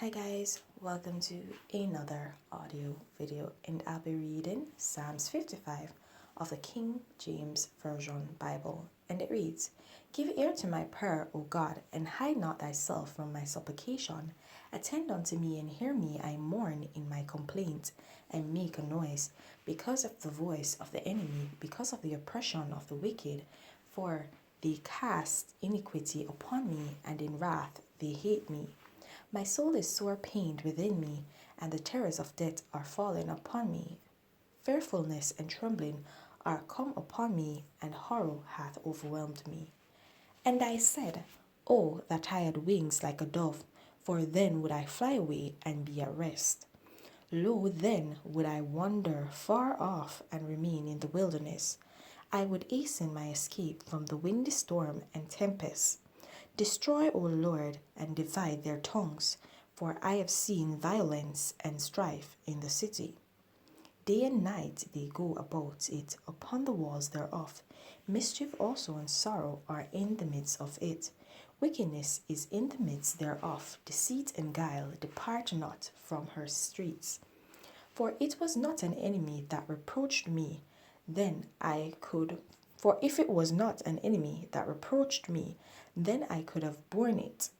Hi guys, welcome to another audio video, and I'll be reading Psalms 55 of the King James Version Bible, and it reads, "Give ear to my prayer, O God, and hide not thyself from my supplication. Attend unto me and hear me, I mourn in my complaint, and make a noise because of the voice of the enemy, because of the oppression of the wicked, for they cast iniquity upon me, and in wrath they hate me. My soul is sore pained within me, and the terrors of death are fallen upon me. Fearfulness and trembling are come upon me, and horror hath overwhelmed me. And I said, Oh, that I had wings like a dove, for then would I fly away and be at rest. Lo, then would I wander far off and remain in the wilderness. I would hasten my escape from the windy storm and tempest. Destroy, O Lord, and divide their tongues, for I have seen violence and strife in the city. Day and night they go about it upon the walls thereof. Mischief also and sorrow are in the midst of it. Wickedness is in the midst thereof. Deceit and guile depart not from her streets. For it was not an enemy that reproached me, then I could. For if it was not an enemy that reproached me, then I could have borne it.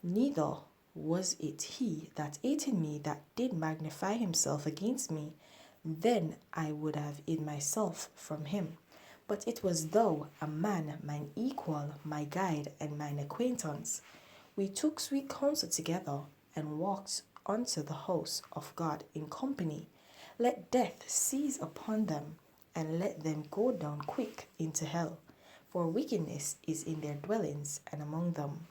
Neither was it he that ate in me that did magnify himself against me, then I would have hid myself from him. But it was thou, a man, mine equal, my guide, and mine acquaintance. We took sweet counsel together, and walked unto the house of God in company. Let death seize upon them, and let them go down quick into hell. For wickedness is in their dwellings and among them.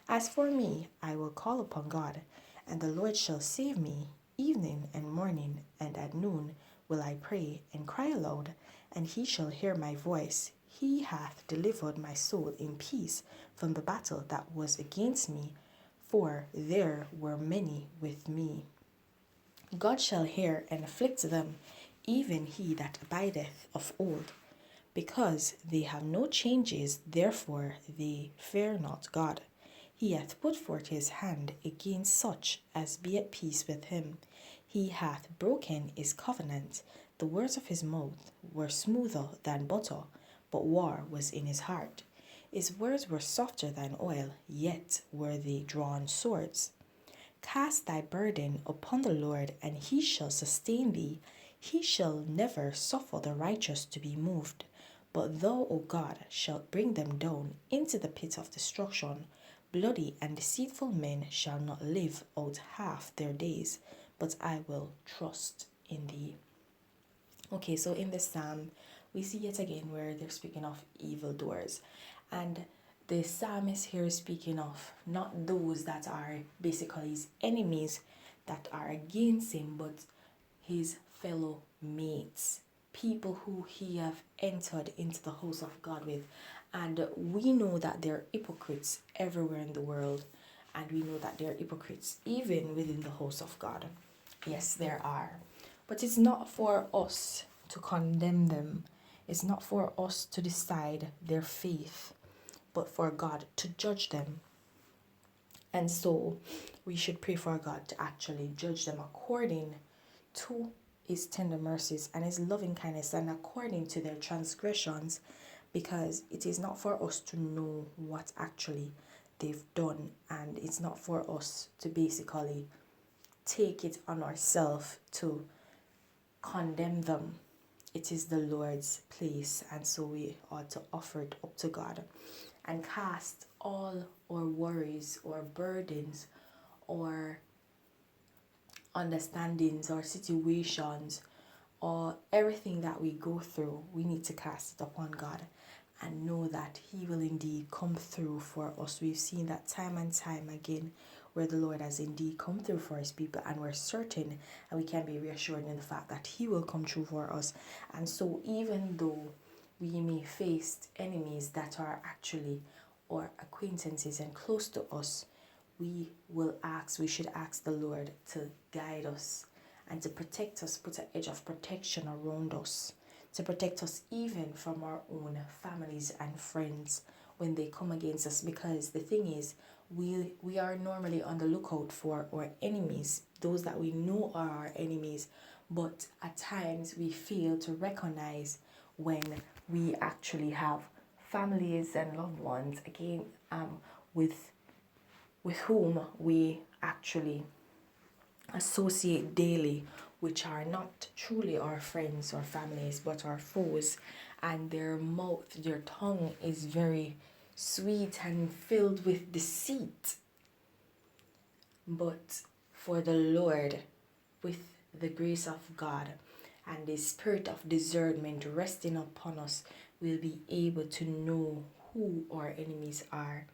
As for me, I will call upon God, and the Lord shall save me. Evening and morning and at noon will I pray and cry aloud, and he shall hear my voice. He hath delivered my soul in peace from the battle that was against me, for there were many with me. God shall hear and afflict them, even he that abideth of old. Because they have no changes, therefore they fear not God. He hath put forth his hand against such as be at peace with him. He hath broken his covenant. The words of his mouth were smoother than butter, but war was in his heart. His words were softer than oil, yet were they drawn swords. Cast thy burden upon the Lord, and he shall sustain thee. He shall never suffer the righteous to be moved. But thou, O God, shalt bring them down into the pit of destruction. Bloody and deceitful men shall not live out half their days, but I will trust in thee. Okay, so in this psalm, we see yet again where they're speaking of evildoers. And the psalmist here is speaking of not those that are basically his enemies that are against him, but his fellow mates, people who he have entered into the house of God with. And we know that there are hypocrites everywhere in the world, and we know that there are hypocrites even within the house of God. Yes, there are. But it's not for us to condemn them. It's not for us to decide their faith, but for God to judge them. And so we should pray for God to actually judge them according to his tender mercies and his loving kindness and according to their transgressions, because it is not for us to know what actually they've done, and it's not for us to basically take it on ourselves to condemn them. It is the Lord's place, and so we ought to offer it up to God and cast all our worries or burdens or understandings or situations or everything that we go through. We need to cast it upon God and know that he will indeed come through for us. We've seen that time and time again where the Lord has indeed come through for his people, and we're certain and we can be reassured in the fact that he will come through for us. And so even though we may face enemies that are actually our acquaintances and close to us, we should ask the Lord to guide us and to protect us, put an edge of protection around us, to protect us even from our own families and friends when they come against us. Because the thing is, we are normally on the lookout for our enemies, those that we know are our enemies, but at times we fail to recognize when we actually have families and loved ones again, with whom we actually associate daily, which are not truly our friends or families but our foes, and their tongue is very sweet and filled with deceit. But for the Lord, with the grace of God and the spirit of discernment resting upon us, we'll be able to know who our enemies are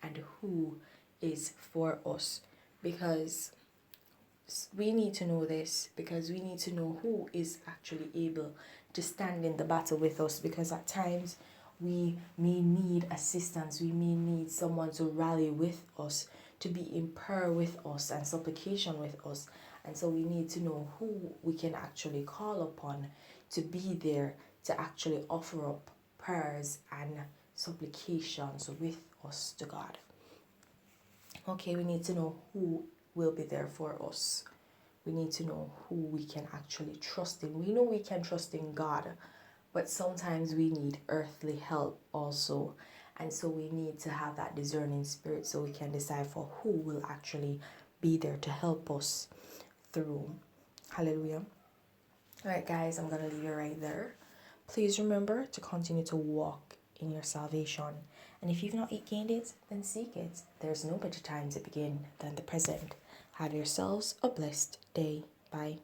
and who is for us. Because we need to know this, because we need to know who is actually able to stand in the battle with us, because at times we may need assistance, we may need someone to rally with us, to be in prayer with us and supplication with us. And so we need to know who we can actually call upon to be there to actually offer up prayers and supplications with us to God. Okay, we need to know who will be there for us. We need to know who we can actually trust in. We know we can trust in God, but sometimes we need earthly help also. And so we need to have that discerning spirit so we can decide for who will actually be there to help us through. Hallelujah. All right, guys, I'm going to leave it right there. Please remember to continue to walk in your salvation. And if you've not yet gained it, then seek it. There's no better time to begin than the present. Have yourselves a blessed day. Bye.